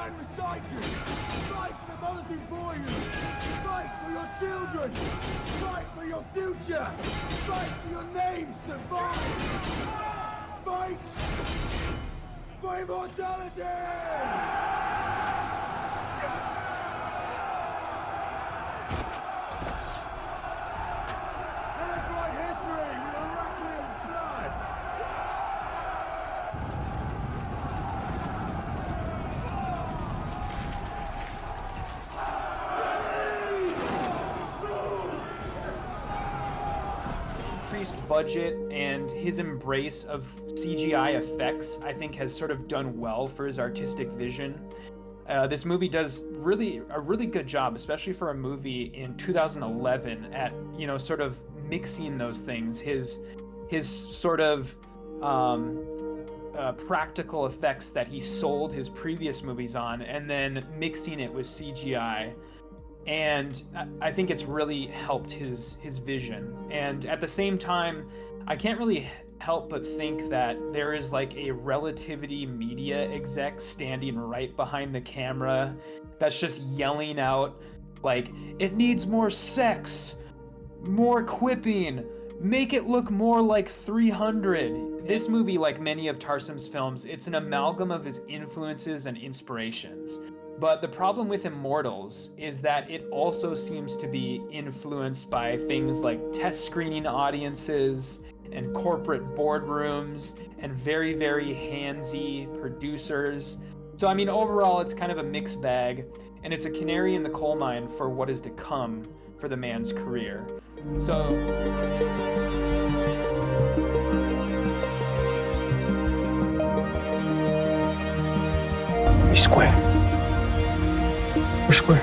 stand beside you. Fight for the mothers who bore you. Fight for your children. Fight for your future. Fight for your name survive. Fight for immortality! Budget and his embrace of CGI effects, I think, has sort of done well for his artistic vision. This movie does a really good job, especially for a movie in 2011, at sort of mixing those things. His sort of practical effects that he sold his previous movies on, and then mixing it with CGI. And I think it's really helped his vision. And at the same time, I can't really help but think that there is like a Relativity media exec standing right behind the camera that's just yelling out like, it needs more sex, more quipping, make it look more like 300. This movie, like many of Tarsem's films, it's an amalgam of his influences and inspirations. But the problem with Immortals is that it also seems to be influenced by things like test screening audiences and corporate boardrooms and very, very handsy producers. So, I mean, overall, it's kind of a mixed bag, and it's a canary in the coal mine for what is to come for the man's career. So... We're square. We're square.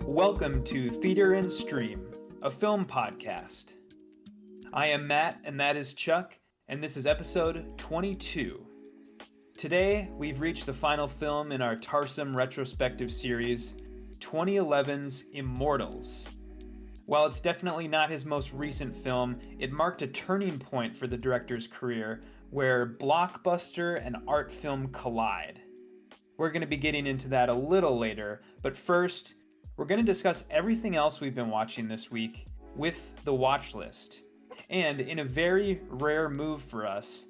Welcome to Theater and Stream, a film podcast. I am Matt, and that is Chuck, and this is episode 22. Today, we've reached the final film in our Tarsem Retrospective series, 2011's Immortals. While it's definitely not his most recent film, it marked a turning point for the director's career where blockbuster and art film collide. We're going to be getting into that a little later, but first, we're going to discuss everything else we've been watching this week with the Watchlist. And in a very rare move for us,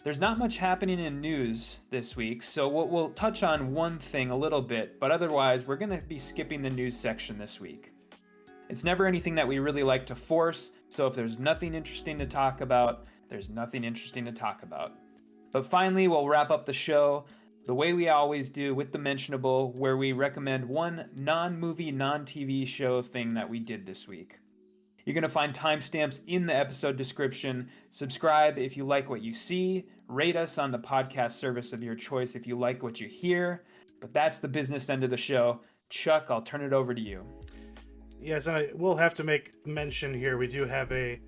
there's not much happening in news this week, so we'll touch on one thing a little bit, but otherwise we're going to be skipping the news section this week. It's never anything that we really like to force, so if there's nothing interesting to talk about, there's nothing interesting to talk about. But finally, we'll wrap up the show the way we always do with the Mentionable, where we recommend one non-movie, non-TV show thing that we did this week. You're going to find timestamps in the episode description. Subscribe if you like what you see. Rate us on the podcast service of your choice if you like what you hear. But that's the business end of the show. Chuck, I'll turn it over to you. Yes, I will have to make mention here. We do have a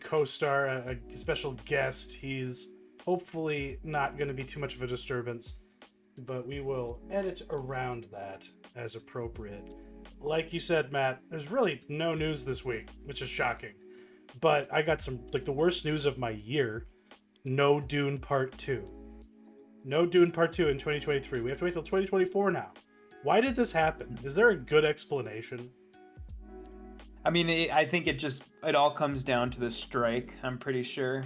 co-star, a special guest. He's hopefully not going to be too much of a disturbance, but we will edit around that as appropriate. Like you said, Matt, there's really no news this week, which is shocking. But I got some, like, the worst news of my year. No Dune Part 2. No Dune Part 2 in 2023. We have to wait till 2024 now. Why did this happen? Is there a good explanation? I mean, I think it all comes down to the strike, I'm pretty sure.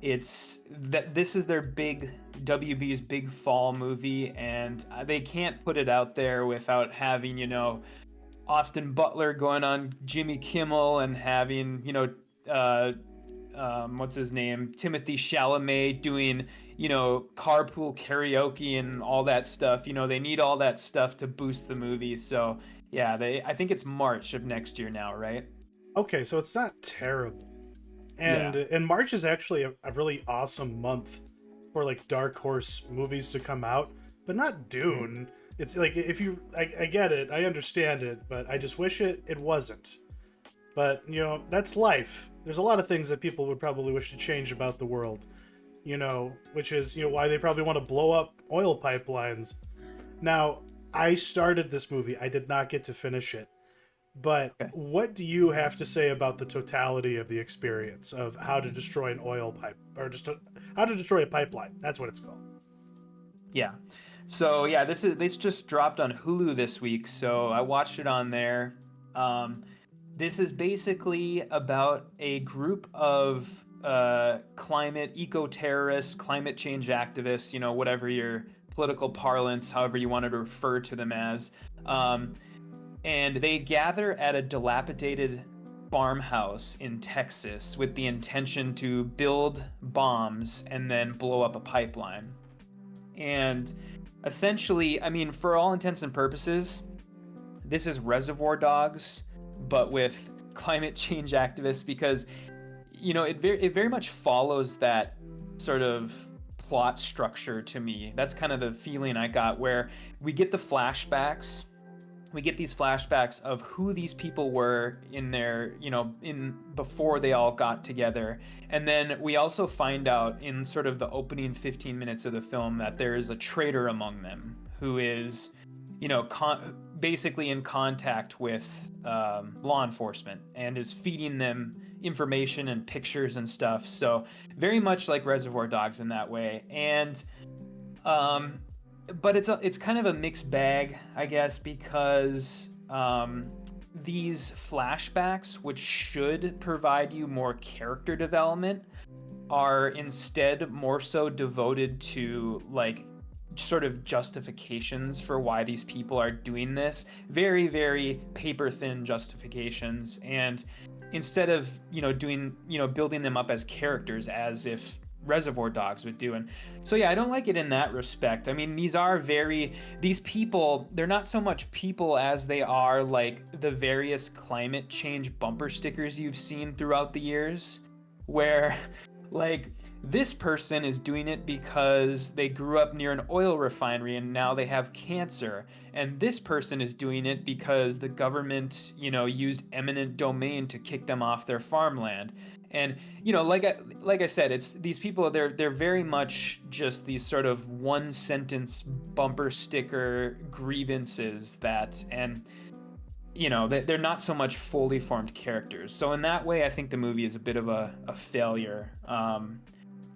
it's that this is their big WB's big fall movie, and they can't put it out there without having, Austin Butler going on Jimmy Kimmel and having, what's his name? Timothy Chalamet doing, carpool karaoke and all that stuff. They need all that stuff to boost the movie. So yeah, I think it's March of next year now, right? Okay, so it's not terrible. And March is actually a really awesome month for like dark horse movies to come out, but not Dune. It's like, if you, I get it, I understand it, but I just wish it wasn't. But, that's life. There's a lot of things that people would probably wish to change about the world, which is, why they probably want to blow up oil pipelines. Now, I started this movie. I did not get to finish it. But what do you have to say about the totality of the experience of how to destroy an oil pipe, or just how to destroy a pipeline? That's what it's called. Yeah. So yeah, this just dropped on Hulu this week, so I watched it on there. This is basically about a group of climate eco-terrorists, climate change activists, whatever your political parlance, however you wanted to refer to them as. And they gather at a dilapidated farmhouse in Texas with the intention to build bombs and then blow up a pipeline. And essentially, I mean, for all intents and purposes, this is Reservoir Dogs, but with climate change activists, because, it very much follows that sort of plot structure to me. That's kind of the feeling I got, where we get the flashbacks. We get these flashbacks of who these people were in their, before they all got together. And then we also find out in sort of the opening 15 minutes of the film that there is a traitor among them who is, basically in contact with law enforcement and is feeding them information and pictures and stuff. So very much like Reservoir Dogs in that way. And, but it's kind of a mixed bag, I guess, because these flashbacks, which should provide you more character development, are instead more so devoted to like sort of justifications for why these people are doing this. Very, very paper thin justifications. And instead of, building them up as characters as if Reservoir Dogs would do. And so yeah, I don't like it in that respect. I mean, these people, they're not so much people as they are like the various climate change bumper stickers you've seen throughout the years, where like this person is doing it because they grew up near an oil refinery and now they have cancer, and this person is doing it because the government used eminent domain to kick them off their farmland. And like I said, it's these people, they're very much just these sort of one sentence bumper sticker grievances that, and they're not so much fully formed characters. So in that way, I think the movie is a bit of a failure.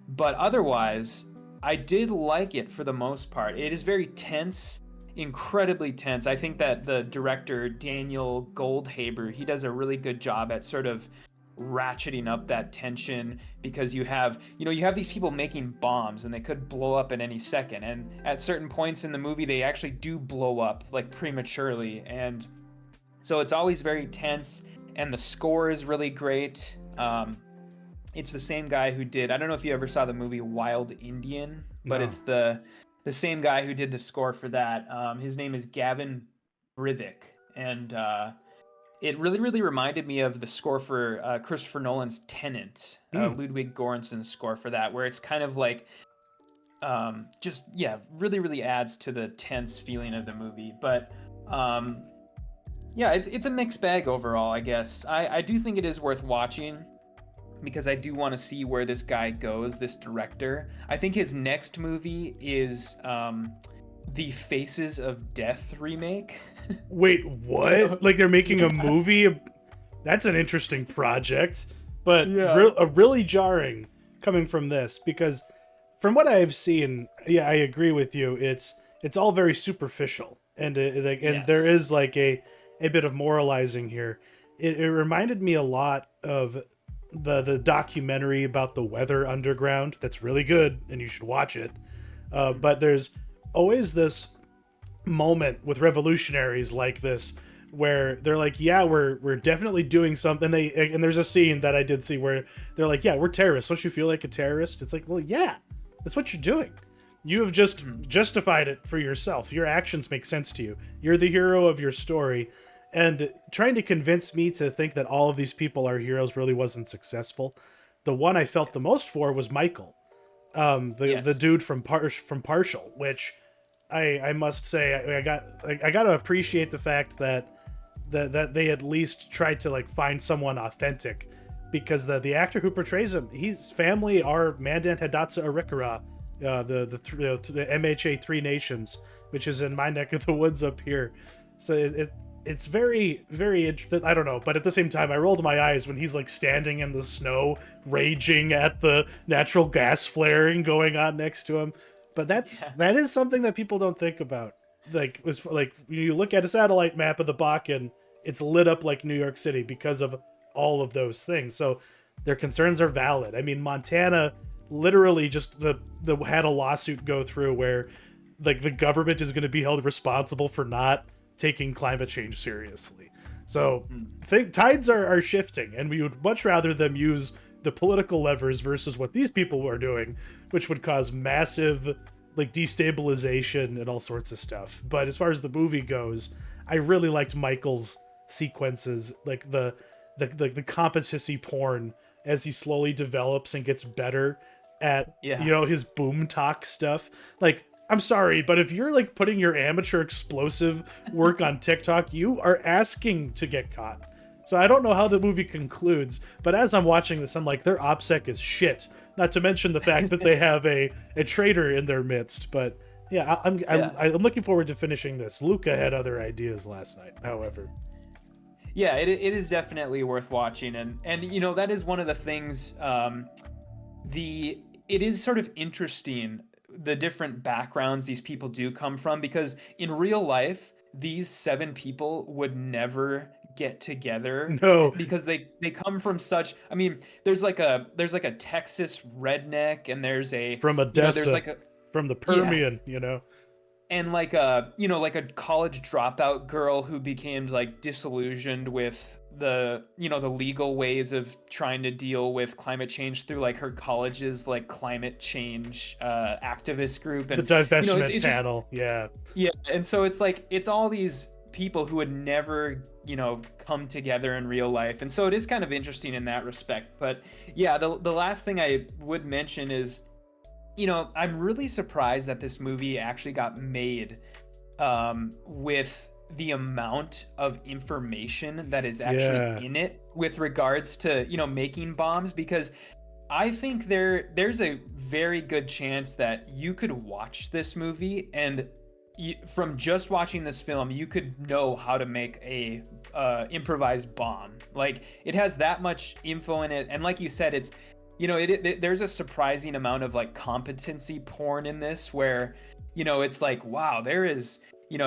But otherwise, I did like it for the most part. It is very tense, incredibly tense. I think that the director, Daniel Goldhaber, he does a really good job at sort of ratcheting up that tension, because you have these people making bombs and they could blow up at any second, and at certain points in the movie they actually do blow up like prematurely, and so it's always very tense. And the score is really great. It's the same guy who did, I don't know if you ever saw the movie Wild Indian, but no. It's the same guy who did the score for that. His name is Gavin Brivik, and it really, really reminded me of the score for Christopher Nolan's Tenet, Ludwig Göransson's score for that, where it's kind of like, really, really adds to the tense feeling of the movie. But it's a mixed bag overall, I guess. I do think it is worth watching, because I do want to see where this guy goes, this director. I think his next movie is the Faces of Death remake. Wait, what? Like they're making a movie? That's an interesting project, but really jarring coming from this, because from what I've seen, yeah, I agree with you. It's all very superficial, and yes. There is like a bit of moralizing here. It reminded me a lot of the documentary about the weather underground that's really good and you should watch it. But there's always this moment with revolutionaries like this where they're like, yeah, we're definitely doing something. And there's a scene that I did see where they're like, yeah, we're terrorists. Don't you feel like a terrorist? It's like, well, yeah, that's what you're doing. You have just justified it for yourself. Your actions make sense to you. You're the hero of your story. And trying to convince me to think that all of these people are heroes really wasn't successful. The one I felt the most for was Michael, the dude from Partial, which I must say I got to appreciate the fact that they at least tried to like find someone authentic, because the actor who portrays him, his family are Mandan Hidatsa Arikara, the MHA Three Nations, which is in my neck of the woods up here. So it's very, very interesting. I don't know, but at the same time, I rolled my eyes when he's like standing in the snow, raging at the natural gas flaring going on next to him. But that is something that people don't think about. Like when you look at a satellite map of the Bakken, it's lit up like New York City because of all of those things. So their concerns are valid. I mean, Montana literally just had a lawsuit go through where like the government is going to be held responsible for not taking climate change seriously. So tides are shifting, and we would much rather them use the political levers versus what these people were doing, which would cause massive like destabilization and all sorts of stuff. But as far as the movie goes, I really liked Michael's sequences, like the competency porn as he slowly develops and gets better at his boom talk stuff. Like, I'm sorry, but if you're like putting your amateur explosive work on TikTok, you are asking to get caught. So I don't know how the movie concludes, but as I'm watching this, I'm like, their OPSEC is shit. Not to mention the fact that they have a traitor in their midst. But yeah, I'm looking forward to finishing this. Luca had other ideas last night, however. Yeah, it is definitely worth watching, and that is one of the things. It is sort of interesting, the different backgrounds these people do come from, because in real life these 7 people would never get together. No, because they come from such, I mean, there's like a Texas redneck, and there's a from Odessa, there's like a from the Permian, and like a college dropout girl who became like disillusioned with the the legal ways of trying to deal with climate change through like her college's like climate change activist group, and the divestment panel. And so it's like it's all these people who would never come together in real life, and so it is kind of interesting in that respect. But yeah, the last thing I would mention is I'm really surprised that this movie actually got made with the amount of information that is actually in it with regards to making bombs, because I think there's a very good chance that you could watch this movie and from just watching this film you could know how to make a improvised bomb. Like, it has that much info in it, and like you said, it's there's a surprising amount of like competency porn in this, where it's like, wow, there is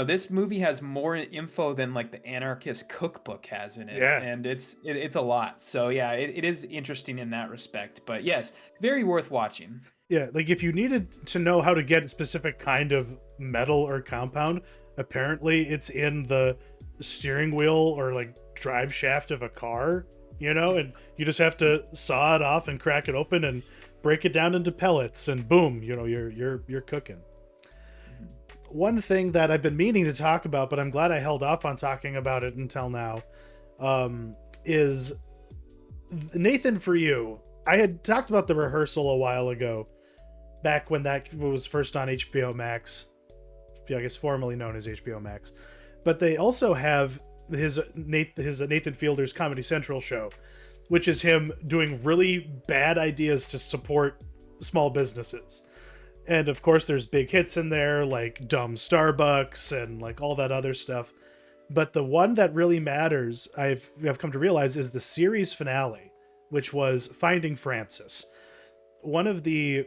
this movie has more info than like the Anarchist Cookbook has in it. And it's a lot. So yeah, it is interesting in that respect. But yes, very worth watching. Yeah, like if you needed to know how to get a specific kind of metal or compound, apparently it's in the steering wheel or like drive shaft of a car, and you just have to saw it off and crack it open and break it down into pellets, and boom, you're cooking. One thing that I've been meaning to talk about, but I'm glad I held off on talking about it until now, is Nathan, for you. I had talked about The Rehearsal a while ago, back when that was first on HBO Max, I guess formerly known as HBO Max. But they also have his Nathan Fielder's Comedy Central show, which is him doing really bad ideas to support small businesses. And of course there's big hits in there like dumb Starbucks and like all that other stuff. But the one that really matters, I've come to realize, is the series finale, which was Finding Francis. One of the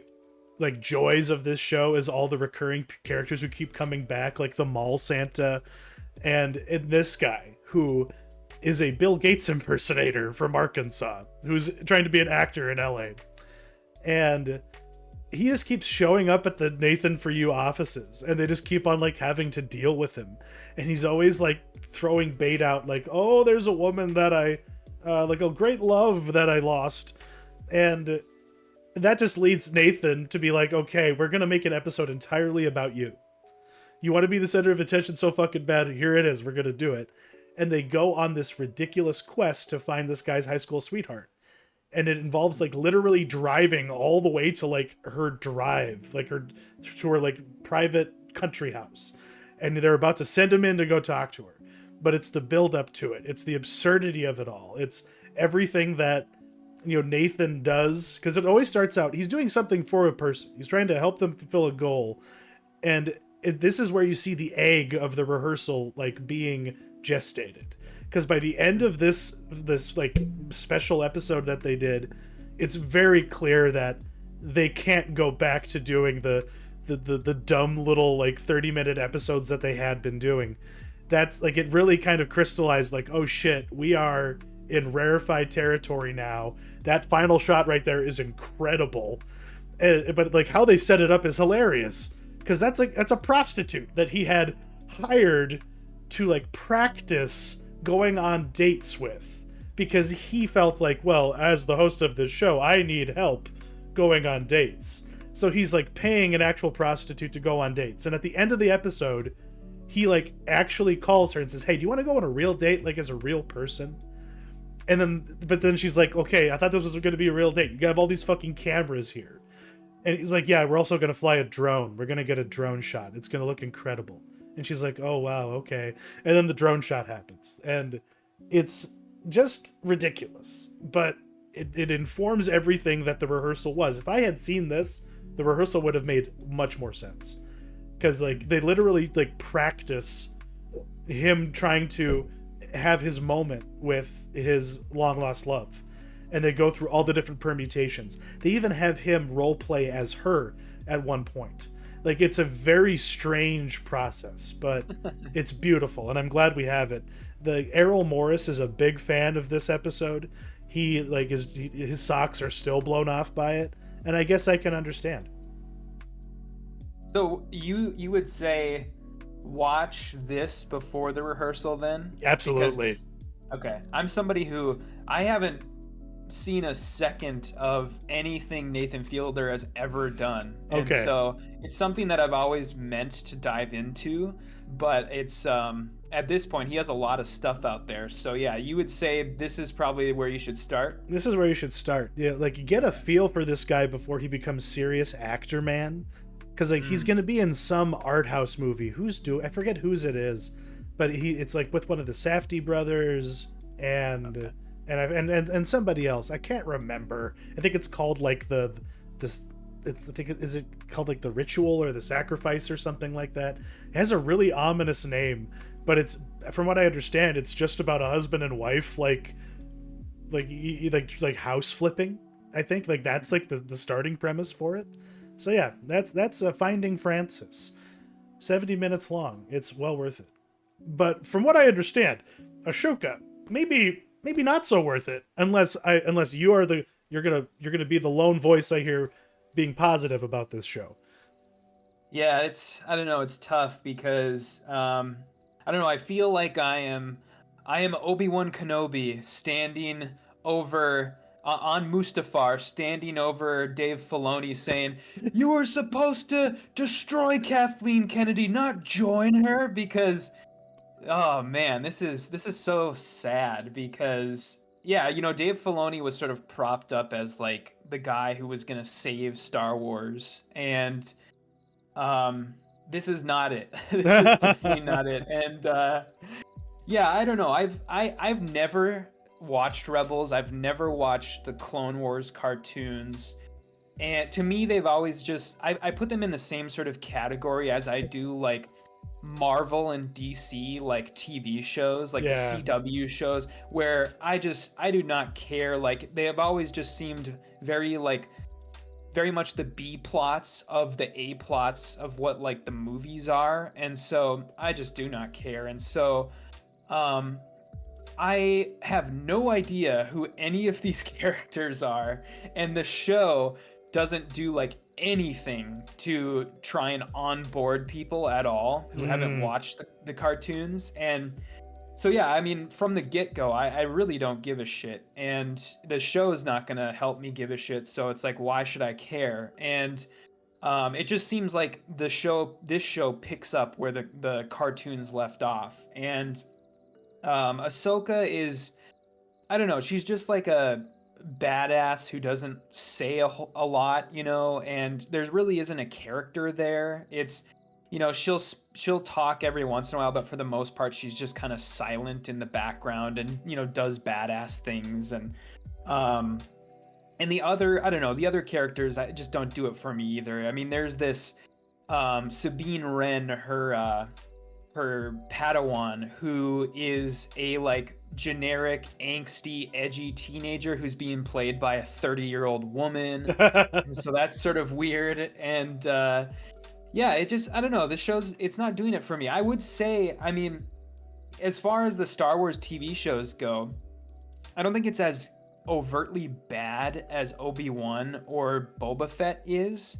like joys of this show is all the recurring characters who keep coming back, like the mall Santa, and this guy who is a Bill Gates impersonator from Arkansas who's trying to be an actor in LA. And he just keeps showing up at the Nathan For You offices, and they just keep on like having to deal with him. And he's always like throwing bait out, like, oh, there's a woman that I like, a great love that I lost. And that just leads Nathan to be like, okay, we're gonna make an episode entirely about you. You want to be the center of attention so fucking bad, here it is, we're gonna do it. And they go on this ridiculous quest to find this guy's high school sweetheart. And it involves like literally driving all the way to like her drive, like her to her like private country house. And they're about to send him in to go talk to her. But it's the build up to it. It's the absurdity of it all. It's everything that, you know, Nathan does, because it always starts out, he's doing something for a person. He's trying to help them fulfill a goal. And this is where you see the egg of the rehearsal like being gestated. Because by the end of this like special episode that they did, it's very clear that they can't go back to doing the dumb little like 30-minute episodes that they had been doing. That's like, it really kind of crystallized like, oh shit, we are in rarefied territory now. That final shot right there is incredible. But like how they set it up is hilarious, because that's a prostitute that he had hired to like practice going on dates with, because he felt like, well, as the host of this show, I need help going on dates. So he's like paying an actual prostitute to go on dates. And at the end of the episode, he like actually calls her and says, hey, do you want to go on a real date, like as a real person? And then she's like, okay, I thought this was going to be a real date. You gotta have all these fucking cameras here. And he's like, yeah, we're also going to fly a drone. We're going to get a drone shot. It's going to look incredible. And she's like, oh, wow, okay. And then the drone shot happens. And it's just ridiculous. But it informs everything that the rehearsal was. If I had seen this, the rehearsal would have made much more sense. Because like they literally like practice him trying to have his moment with his long-lost love. And they go through all the different permutations. They even have him role play as her at one point. Like, it's a very strange process, but it's beautiful, and I'm glad we have it. The Errol Morris is a big fan of this episode. He like his socks are still blown off by it, and I guess I can understand. So you would say watch this before the rehearsal then? Absolutely. Because, okay, I'm somebody who I haven't seen a second of anything Nathan Fielder has ever done. Okay. And so it's something that I've always meant to dive into, but it's at this point he has a lot of stuff out there. So yeah, you would say this is probably where you should start. This is where you should start. Yeah, like you get a feel for this guy before he becomes serious actor man. Because like he's gonna be in some art house movie. I forget whose it is, but it's like with one of the Safdie brothers and. Okay. And somebody else, I can't remember. I think it's called like is it called like The Ritual or The Sacrifice or something like that? It has a really ominous name, but it's, from what I understand, it's just about a husband and wife like house flipping. I think like that's like the starting premise for it. So yeah, that's Finding Francis, 70 minutes long. It's well worth it. But from what I understand, Ashoka maybe not so worth it, unless you're gonna be the lone voice I hear being positive about this show. Yeah, I don't know, it's tough because I don't know, I feel like I am Obi-Wan Kenobi standing over on Mustafar, standing over Dave Filoni saying, you were supposed to destroy Kathleen Kennedy, not join her, because oh man, this is so sad because yeah, you know, Dave Filoni was sort of propped up as like the guy who was gonna save Star Wars, and this is not it. This is definitely not it. And yeah, I don't know. I've never watched Rebels. I've never watched the Clone Wars cartoons. And to me, they've always just I put them in the same sort of category as I do like Marvel and DC like TV shows, like the CW shows, where I do not care. Like they have always just seemed very much the B plots of the A plots of what like the movies are, and so I just do not care. And so I have no idea who any of these characters are, and the show doesn't do like anything to try and onboard people at all who haven't watched the cartoons. And so yeah, I mean, from the get-go, I really don't give a shit, and the show is not gonna help me give a shit. So it's like, why should I care? And it just seems like this show picks up where the cartoons left off. And Ahsoka is, I don't know, she's just like a badass who doesn't say a lot, you know, and there really isn't a character there. It's, you know, she'll talk every once in a while, but for the most part, she's just kind of silent in the background and, you know, does badass things. And the other, I don't know, the other characters, I just don't do it for me either. I mean, there's this Sabine Wren, her Padawan, who is a like generic angsty edgy teenager who's being played by a 30-year-old woman. And so that's sort of weird. And yeah, it just, I don't know, it's not doing it for me. I would say, I mean, as far as the Star Wars TV shows go, I don't think it's as overtly bad as Obi-Wan or Boba Fett is,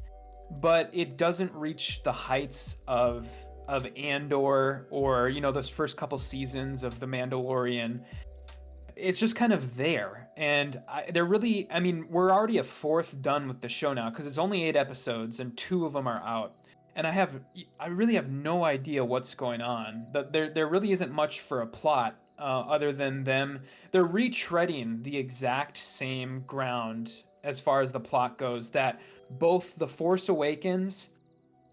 but it doesn't reach the heights of Andor or, you know, those first couple seasons of The Mandalorian. It's just kind of there. And I mean, we're already a fourth done with the show now because it's only 8 episodes and 2 of them are out. And I really have no idea what's going on. There really isn't much for a plot other than they're retreading the exact same ground as far as the plot goes that both The Force Awakens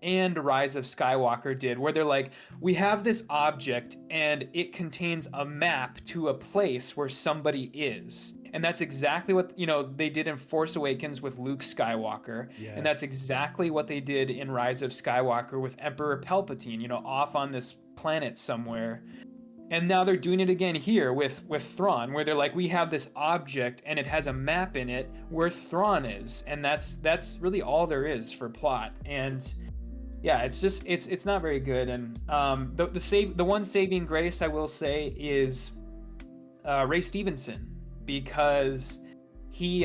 and Rise of Skywalker did, where they're like, we have this object and it contains a map to a place where somebody is. And that's exactly what, you know, they did in Force Awakens with Luke Skywalker. Yeah. And that's exactly what they did in Rise of Skywalker with Emperor Palpatine, you know, off on this planet somewhere. And now they're doing it again here with Thrawn, where they're like, we have this object and it has a map in it where Thrawn is. And that's really all there is for plot. And yeah, it's just, it's not very good. And the one saving grace I will say is Ray Stevenson, because he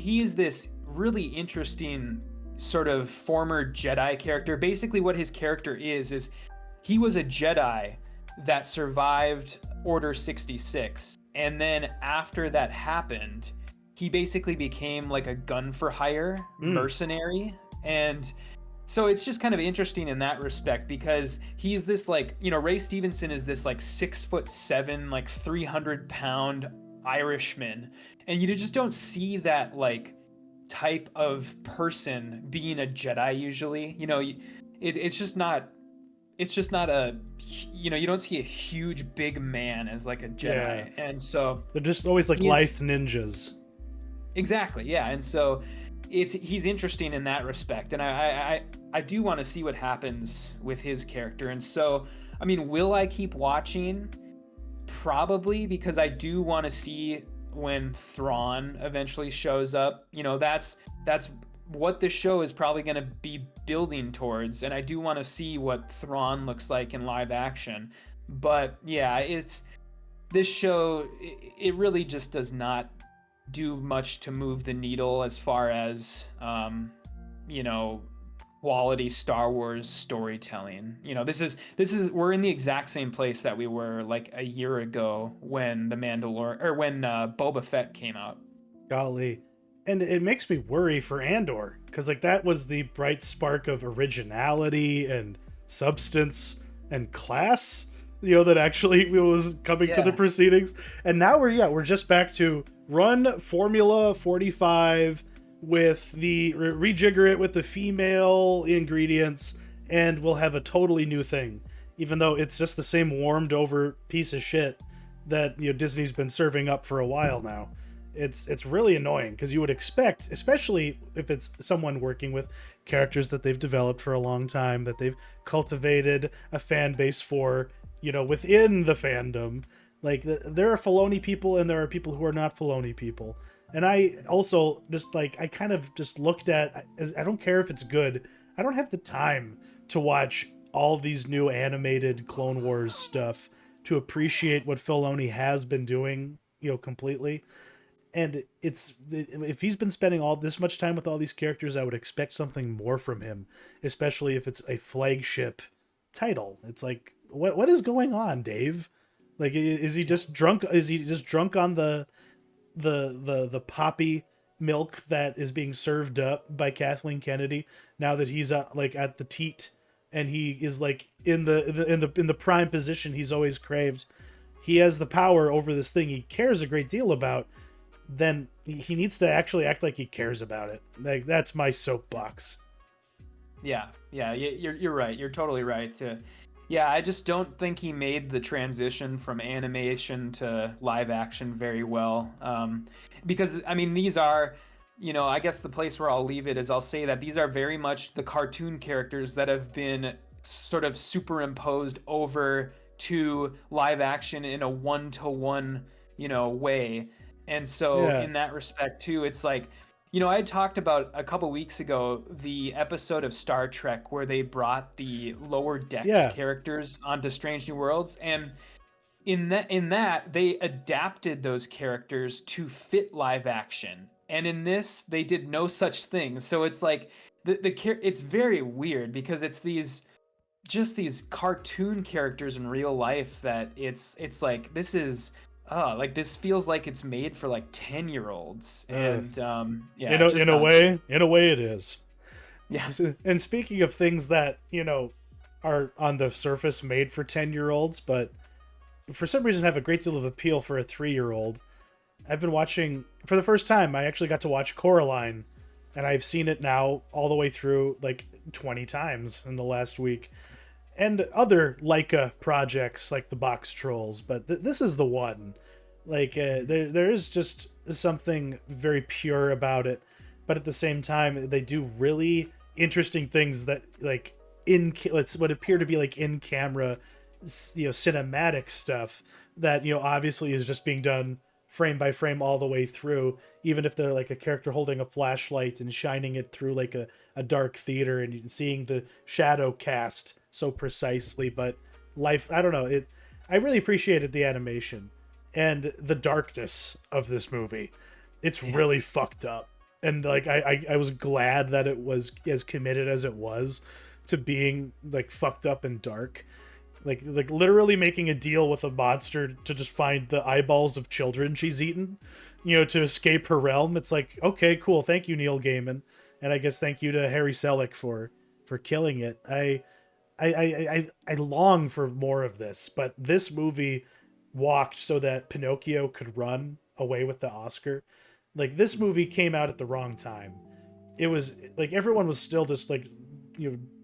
is this really interesting sort of former Jedi character. Basically what his character is he was a Jedi that survived Order 66. And then after that happened, he basically became like a gun for hire mercenary. And so it's just kind of interesting in that respect, because he's this like, you know, Ray Stevenson is this like 6'7", like 300-pound Irishman. And you just don't see that like type of person being a Jedi usually. You know, it's just not a, you know, you don't see a huge big man as like a Jedi. Yeah. And so they're just always like lithe ninjas. Exactly. Yeah. And so he's interesting in that respect. And I do want to see what happens with his character. And so, I mean, will I keep watching? Probably, because I do want to see when Thrawn eventually shows up. You know, that's what this show is probably going to be building towards, and I do want to see what Thrawn looks like in live action. But yeah, this show, it really just does not do much to move the needle as far as you know, quality Star Wars storytelling. You know, this is we're in the exact same place that we were like a year ago when Boba Fett came out. Golly. And it makes me worry for Andor, because like that was the bright spark of originality and substance and class, you know, that actually was coming to the proceedings. And now we're just back to run Formula 45 with the rejigger it with the female ingredients, and we'll have a totally new thing, even though it's just the same warmed over piece of shit that, you know, Disney's been serving up for a while now. It's really annoying, because you would expect, especially if it's someone working with characters that they've developed for a long time, that they've cultivated a fan base for, you know, within the fandom. Like, there are Filoni people and there are people who are not Filoni people. And I also just like, I kind of just looked at, I don't care if it's good. I don't have the time to watch all these new animated Clone Wars stuff to appreciate what Filoni has been doing, completely. And if he's been spending all this much time with all these characters, I would expect something more from him, especially if it's a flagship title. It's like, what is going on, Dave? Like, is he just drunk? Is he just drunk on the poppy milk that is being served up by Kathleen Kennedy now that he's like at the teat, and he is like in the prime position he's always craved? He has the power over this thing he cares a great deal about. Then he needs to actually act like he cares about it. Like, that's my soapbox. Yeah, you're right. You're totally right. Yeah, I just don't think he made the transition from animation to live action very well. Because, I mean, these are, I guess the place where I'll leave it is I'll say that these are very much the cartoon characters that have been sort of superimposed over to live action in a one-to-one, way. And so in that respect, too, it's like, I talked about a couple weeks ago the episode of Star Trek where they brought the Lower Decks characters onto Strange New Worlds, and in that they adapted those characters to fit live action, and in this they did no such thing. So it's like it's very weird because it's these cartoon characters in real life that it's like this is. Like this feels like it's made for like 10-year-olds, and in a way it is. Yeah. And speaking of things that are on the surface made for 10-year-olds, but for some reason have a great deal of appeal for a 3-year-old, I've been watching for the first time. I actually got to watch Coraline, and I've seen it now all the way through like 20 times in the last week. And other Leica projects like the Box Trolls, but this is the one. Like, there is just something very pure about it, but at the same time, they do really interesting things that, like, what appear to be like in camera, cinematic stuff that obviously is just being done frame by frame all the way through. Even if they're like a character holding a flashlight and shining it through like a dark theater and seeing the shadow cast so precisely, but I don't know, I really appreciated the animation and the darkness of this movie. It's really fucked up, and like I was glad that it was as committed as it was to being like fucked up and dark, like literally making a deal with a monster to just find the eyeballs of children she's eaten, to escape her realm. It's like, okay, cool, thank you, Neil Gaiman, and I guess thank you to Harry Selick for killing it. I long for more of this, but this movie walked so that Pinocchio could run away with the Oscar. Like, this movie came out at the wrong time. It was like everyone was still just like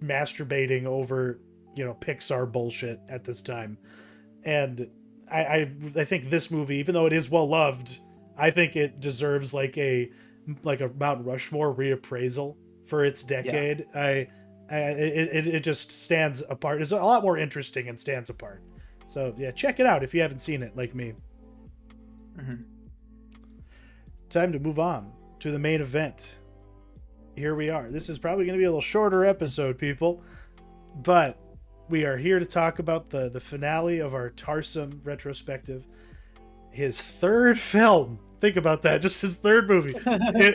masturbating over Pixar bullshit at this time, and I think this movie, even though it is well loved, I think it deserves like a Mount Rushmore reappraisal for its decade. It just stands apart. It's a lot more interesting and stands apart. So yeah, check it out if you haven't seen it like me. Mm-hmm. Time to move on to the main event. Here we are. This is probably going to be a little shorter episode, people, but we are here to talk about the finale of our Tarsem retrospective. His third film. Think about that. Just his third movie.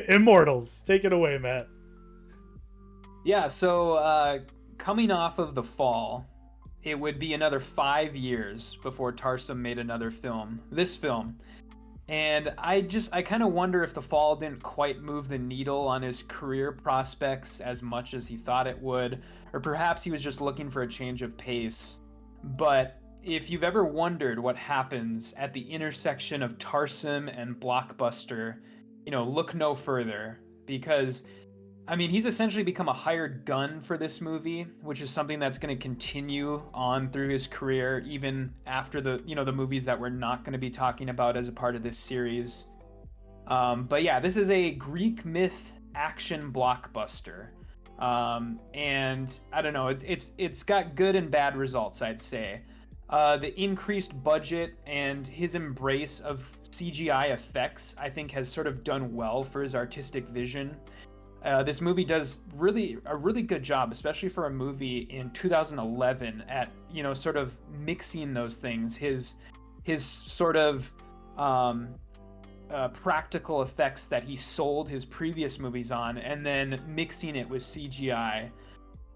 Immortals. Take it away, Matt. Yeah, so coming off of The Fall, it would be another 5 years before Tarsem made another film, this film. And I kind of wonder if The Fall didn't quite move the needle on his career prospects as much as he thought it would, or perhaps he was just looking for a change of pace. But if you've ever wondered what happens at the intersection of Tarsem and blockbuster, look no further, because I mean, he's essentially become a hired gun for this movie, which is something that's going to continue on through his career, even after the movies that we're not going to be talking about as a part of this series. But yeah, this is a Greek myth action blockbuster. And I don't know, it's got good and bad results, I'd say. The increased budget and his embrace of CGI effects, I think, has sort of done well for his artistic vision. This movie does a really good job, especially for a movie in 2011, at sort of mixing those things. His sort of practical effects that he sold his previous movies on, and then mixing it with CGI.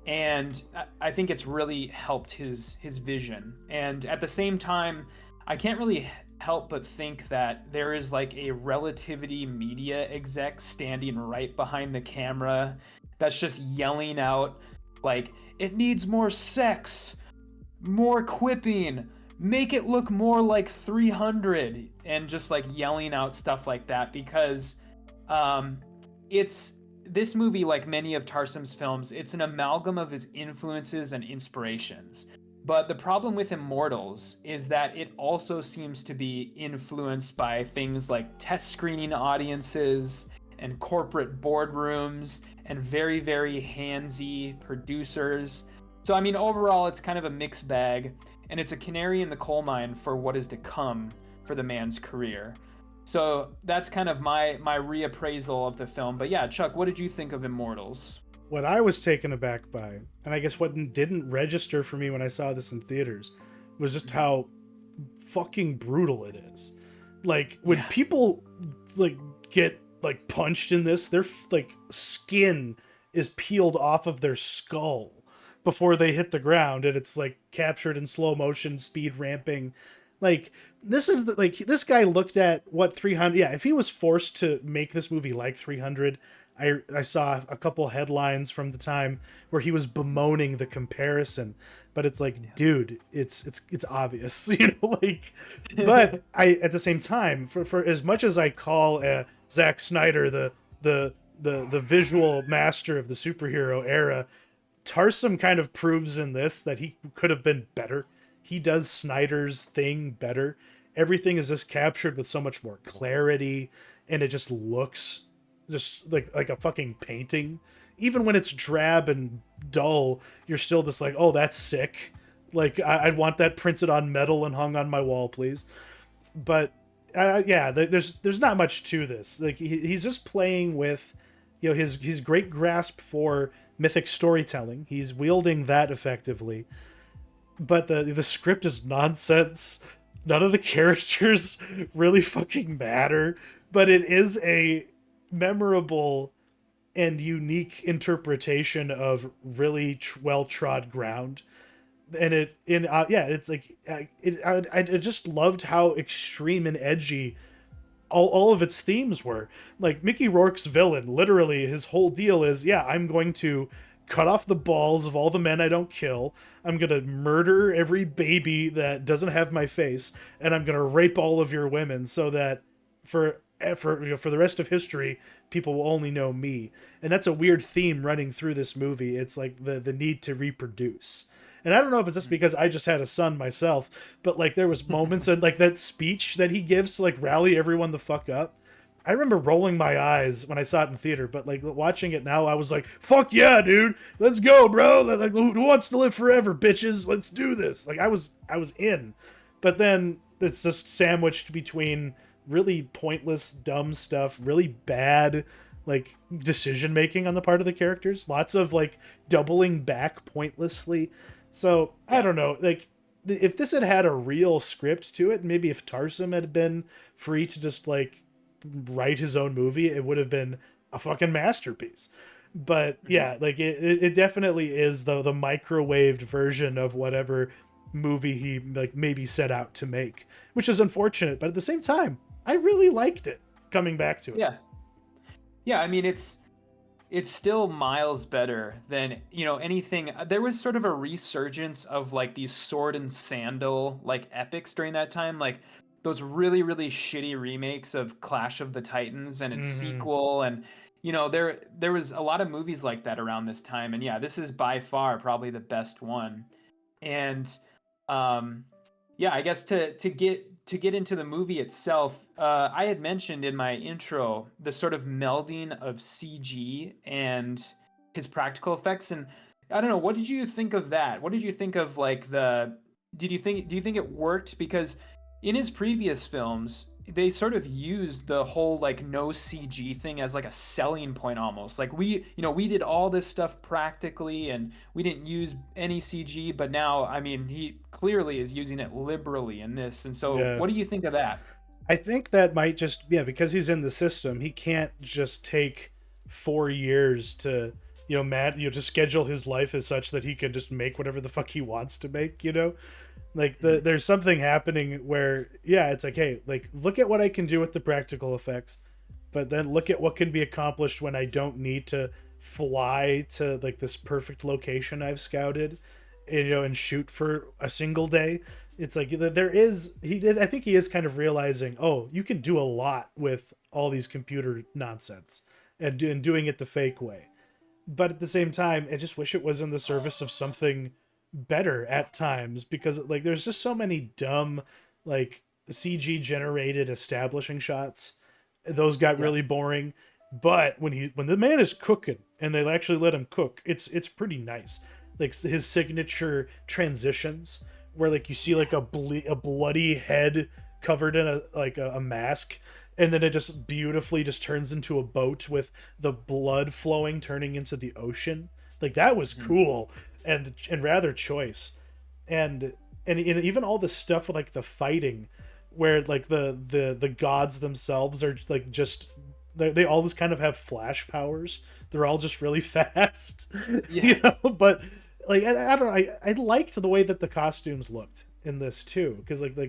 And I think it's really helped his vision. And at the same time, I can't really help but think that there is like a Relativity media exec standing right behind the camera that's just yelling out like, it needs more sex, more quipping, make it look more like 300, and just like yelling out stuff like that, because it's this movie, like many of Tarsem's films, it's an amalgam of his influences and inspirations. But the problem with Immortals is that it also seems to be influenced by things like test screening audiences and corporate boardrooms and very, very handsy producers. So, I mean, overall, it's kind of a mixed bag, and it's a canary in the coal mine for what is to come for the man's career. So that's kind of my reappraisal of the film. But yeah, Chuck, what did you think of Immortals? What I was taken aback by, and I guess what didn't register for me when I saw this in theaters, was just how fucking brutal it is. Like, when people like get like punched in this, their like skin is peeled off of their skull before they hit the ground, and it's like captured in slow motion, speed ramping. Like, this is like, this guy looked at what 300. Yeah, if he was forced to make this movie like 300. I saw a couple headlines from the time where he was bemoaning the comparison, but it's like, dude, it's obvious, like. But I, at the same time, for as much as I call Zack Snyder the visual master of the superhero era, Tarsem kind of proves in this that he could have been better. He does Snyder's thing better. Everything is just captured with so much more clarity, and it just looks just like a fucking painting. Even when it's drab and dull, you're still just like, oh, that's sick. Like, I'd want that printed on metal and hung on my wall, please. But yeah, there's not much to this. Like, he's just playing with, his great grasp for mythic storytelling. He's wielding that effectively. But the script is nonsense. None of the characters really fucking matter. But it is a memorable and unique interpretation of really well-trod ground. And it's like, I just loved how extreme and edgy all of its themes were. Like, Mickey Rourke's villain, literally his whole deal is, I'm going to cut off the balls of all the men I don't kill. I'm going to murder every baby that doesn't have my face, and I'm going to rape all of your women so that for the rest of history, people will only know me. And that's a weird theme running through this movie. It's like the need to reproduce. And I don't know if it's just because I just had a son myself, but like, there was moments in like that speech that he gives to like rally everyone the fuck up. I remember rolling my eyes when I saw it in theater, but like, watching it now, I was like, fuck yeah, dude, let's go, bro. Like, who wants to live forever, bitches? Let's do this. Like, I was in. But then it's just sandwiched between really pointless, dumb stuff, really bad like decision making on the part of the characters, lots of like doubling back pointlessly. So I don't know, like, if this had a real script to it, maybe if Tarsem had been free to just like write his own movie, it would have been a fucking masterpiece. But yeah, like it definitely is the microwaved version of whatever movie he like maybe set out to make, which is unfortunate. But at the same time, I really liked it coming back to it. Yeah. I mean, it's still miles better than, anything. There was sort of a resurgence of like these sword and sandal like epics during that time, like those really, really shitty remakes of Clash of the Titans and its sequel. And, there was a lot of movies like that around this time. And yeah, this is by far probably the best one. And I guess to get into the movie itself, I had mentioned in my intro the sort of melding of CG and his practical effects. And I don't know, what did you think of that? What did you think of like do you think it worked? Because in his previous films, they sort of used the whole like no CG thing as like a selling point almost. Like we did all this stuff practically and we didn't use any CG, but now I mean he clearly is using it liberally in this. And so Yeah. what do you think of that? I think that might just, yeah, because he's in the system, he can't just take 4 years to, to schedule his life as such that he can just make whatever the fuck he wants to make, Like there's something happening where, yeah, it's like, hey, like look at what I can do with the practical effects, but then look at what can be accomplished when I don't need to fly to like this perfect location I've scouted, and shoot for a single day. It's like I think he is kind of realizing, oh, you can do a lot with all these computer nonsense and doing it the fake way. But at the same time, I just wish it was in the service of something better at times, because like there's just so many dumb like CG generated establishing shots. Those got really boring. But when the man is cooking and they actually let him cook, it's pretty nice. Like his signature transitions where like you see like a bloody head covered in a mask, and then it just beautifully just turns into a boat with the blood flowing turning into the ocean. Like that was cool and rather choice. And even all the stuff with like the fighting where like the gods themselves are like just they all just kind of have flash powers. They're all just really fast. But like I don't know, I liked the way that the costumes looked in this too, because like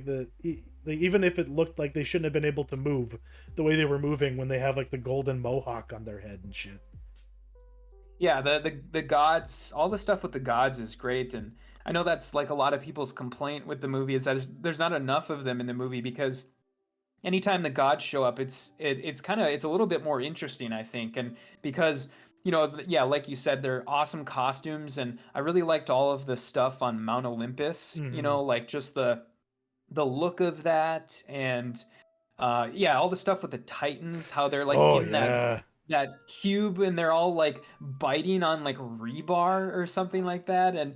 even if it looked like they shouldn't have been able to move the way they were moving when they have like the golden mohawk on their head and shit. Yeah, the gods, all the stuff with the gods is great, and I know that's like a lot of people's complaint with the movie is that there's not enough of them in the movie, because anytime the gods show up, it's a little bit more interesting, I think, and because yeah, like you said, they're awesome costumes, and I really liked all of the stuff on Mount Olympus. Like just the look of that, and yeah, all the stuff with the Titans, how they're like that cube, and they're all like biting on like rebar or something like that, and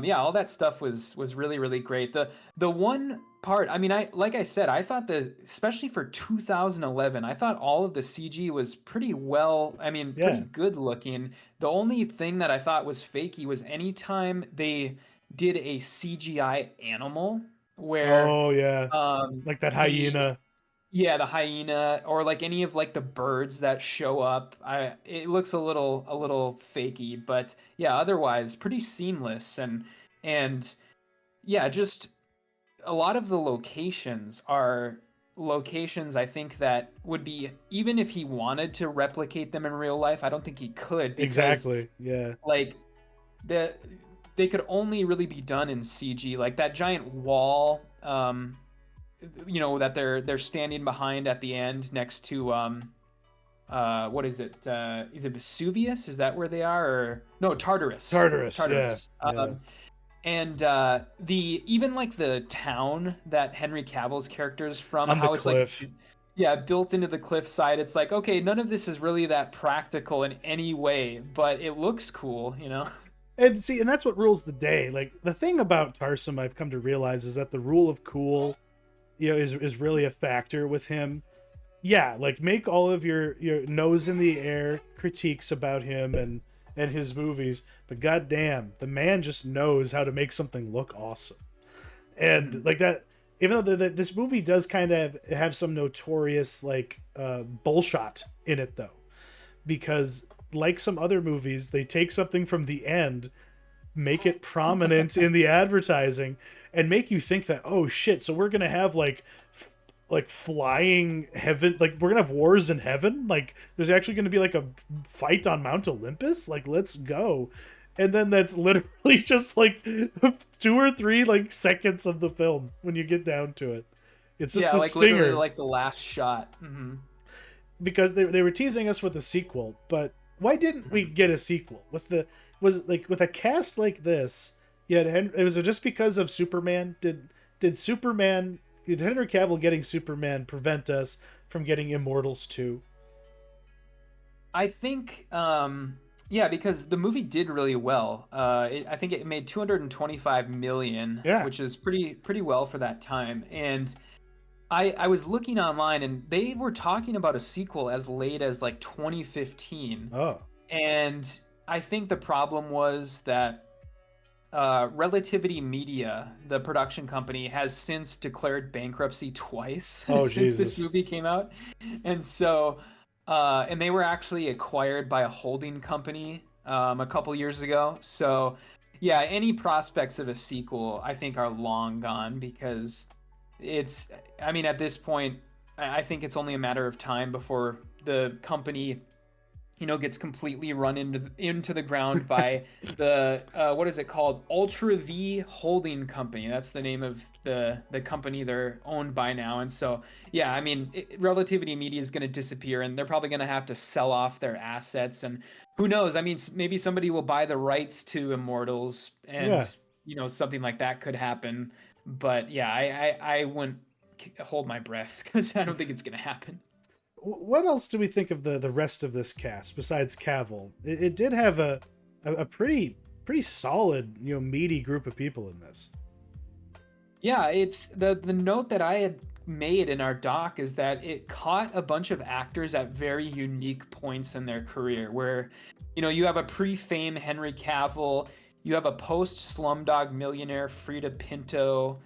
yeah, all that stuff was really really great. The one part, I mean, like I said, I thought that especially for 2011, I thought all of the CG was pretty good looking. The only thing that I thought was fakey was anytime they did a CGI animal where like that hyena. The hyena, or like any of like the birds that show up. It looks a little fakey, but yeah, otherwise pretty seamless, and yeah, just a lot of the locations are locations I think that would be, even if he wanted to replicate them in real life, I don't think he could, because exactly, yeah, like they could only really be done in CG, like that giant wall that they're standing behind at the end next to what is it? Is it Vesuvius? Is that where they are? Or no, Tartarus. Yeah. And even like the town that Henry Cavill's character is from, on how the it's cliff. like built into the cliffside. It's like, okay, none of this is really that practical in any way, but it looks cool, And see, and that's what rules the day. Like the thing about Tarsem I've come to realize is that the rule of cool is really a factor with him. Yeah, like make all of your nose in the air critiques about him and his movies, but goddamn, the man just knows how to make something look awesome. And like that, even though this movie does kind of have some notorious like bullshot in it though, because like some other movies, they take something from the end, make it prominent in the advertising, and make you think that, oh shit, so we're gonna have like flying heaven, like we're gonna have wars in heaven, like there's actually gonna be like a fight on Mount Olympus, like let's go. And then that's literally just like 2 or 3 like seconds of the film when you get down to it. It's just the like stinger, literally like the last shot. Because they were teasing us with a sequel, but why didn't we get a sequel with a cast like this? Yeah, it was just because of Superman. Did Henry Cavill getting Superman prevent us from getting Immortals 2? I think, because the movie did really well. I think it made $225 million, which is pretty well for that time. And I was looking online and they were talking about a sequel as late as like 2015. Oh, And I think the problem was that Relativity Media, the production company, has since declared bankruptcy twice oh since this Jesus. movie came out. And so, and they were actually acquired by a holding company a couple years ago. So, yeah, any prospects of a sequel, I think, are long gone because it's, I mean, at this point, I think it's only a matter of time before the company gets completely run into the ground by the what is it called? Ultra V Holding Company. That's the name of the company they're owned by now. And so, yeah, I mean, Relativity Media is going to disappear, and they're probably going to have to sell off their assets. And who knows? I mean, maybe somebody will buy the rights to Immortals, Yeah. and something like that could happen. But yeah, I wouldn't hold my breath because I don't think it's going to happen. What else do we think of the rest of this cast besides Cavill? It did have a pretty solid, meaty group of people in this. Yeah, it's the note that I had made in our doc is that it caught a bunch of actors at very unique points in their career where you have a pre-fame Henry Cavill, you have a post Slumdog Millionaire Frida Pinto,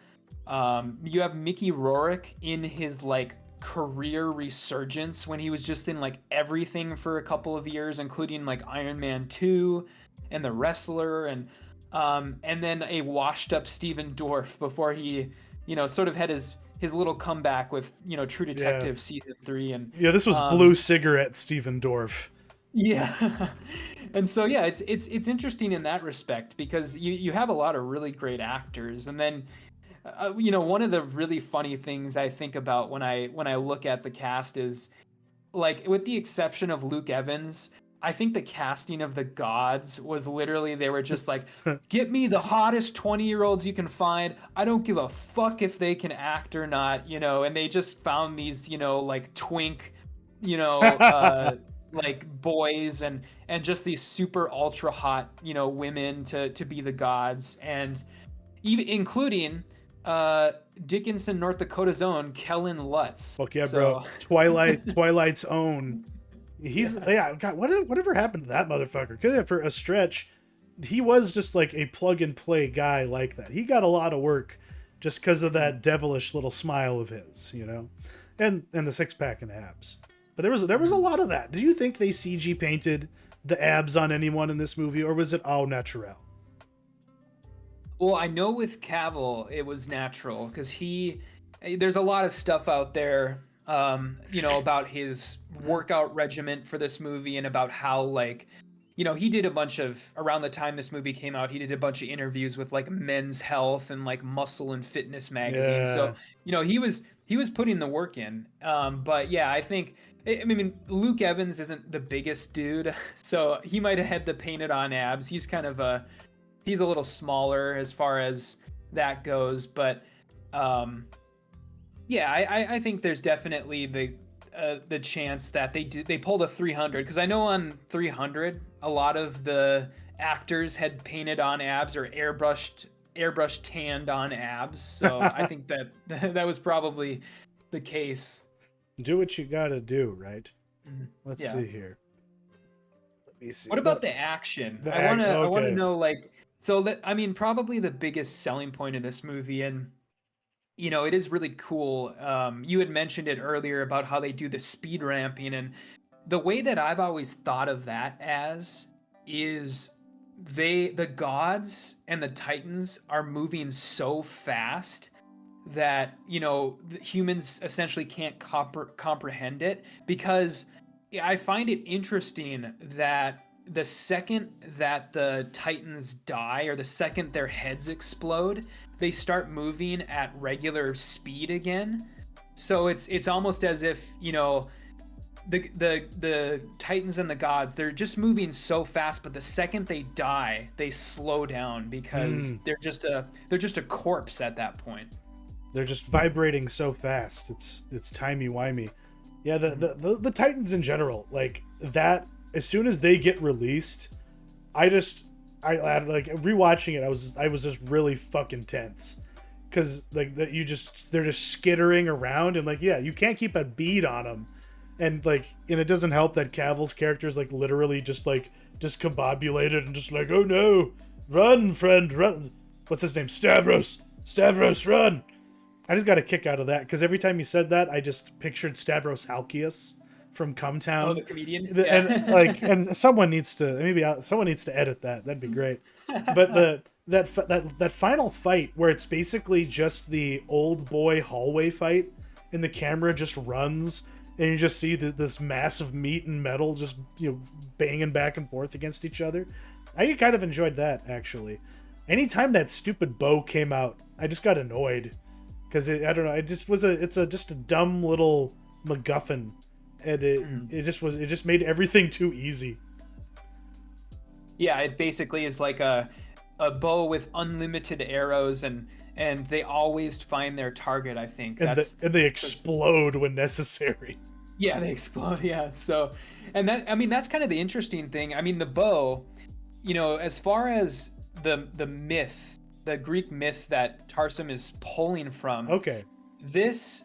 you have Mickey Rourke in his like career resurgence when he was just in like everything for a couple of years, including like Iron Man 2 and The Wrestler, and then a washed up Steven Dorff before he sort of had his little comeback with True Detective season 3. And Yeah, this was Blue Cigarette Steven Dorff. yeah. And so yeah, it's interesting in that respect because you have a lot of really great actors. And then one of the really funny things I think about when I look at the cast is, like, with the exception of Luke Evans, I think the casting of the gods was literally, they were just like, get me the hottest 20-year-olds you can find. I don't give a fuck if they can act or not, and they just found these, like twink, like boys and just these super ultra hot, women to be the gods, and even including Dickinson, North Dakota's own Kellen Lutz. Fuck yeah, bro. Twilight's own. Yeah, God, whatever happened to that motherfucker? Because for a stretch, he was just like a plug and play guy like that. He got a lot of work just because of that devilish little smile of his, and the six pack and abs. But there was a lot of that. Do you think they CG painted the abs on anyone in this movie, or was it all natural? Well, I know with Cavill it was natural because there's a lot of stuff out there, about his workout regimen for this movie and about how, like, he did a bunch of, around the time this movie came out, he did a bunch of interviews with like Men's Health and like Muscle and Fitness magazine. Yeah. So, he was putting the work in. But yeah, I mean, Luke Evans isn't the biggest dude, so he might have had the painted on abs. He's a little smaller as far as that goes, but yeah, I think there's definitely the chance that they pulled a 300, because I know on 300 a lot of the actors had painted on abs or airbrushed tanned on abs, so I think that was probably the case. Do what you gotta do, right? Let's Yeah. see here. Let me see. What about the action? The I want to okay. know, like, so that, I mean, probably the biggest selling point of this movie, and it is really cool. You had mentioned it earlier about how they do the speed ramping, and the way that I've always thought of that as is the gods and the titans are moving so fast that the humans essentially can't comprehend it, because I find it interesting that the second that the titans die, or the second their heads explode, they start moving at regular speed again. So it's almost as if the titans and the gods, they're just moving so fast, but the second they die, they slow down because they're just a corpse at that point. They're just vibrating so fast. It's timey-wimey. Yeah, the Titans in general, like that, as soon as they get released, I like rewatching it, I was just really fucking tense. because like that they're just skittering around, and like, yeah, you can't keep a bead on them. And like, and it doesn't help that Cavill's character is like literally just discombobulated and just like, oh no, run, friend, run. What's his name? Stavros, run. I just got a kick out of that because every time he said that, I just pictured Stavros Halkias from Cumtown. Oh, the comedian. And someone needs to edit that. That'd be great. But that final fight where it's basically just the old boy hallway fight, and the camera just runs, and you just see this massive meat and metal just banging back and forth against each other. I kind of enjoyed that actually. Anytime that stupid bow came out, I just got annoyed because I don't know. It's just a dumb little MacGuffin, and it just made everything too easy. Yeah, it basically is like a bow with unlimited arrows, and they always find their target. I think, and they explode when necessary. Yeah, they explode. Yeah, so, and that's kind of the interesting thing. I mean, the bow, as far as the myth, the Greek myth that Tarsem is pulling from. Okay. This,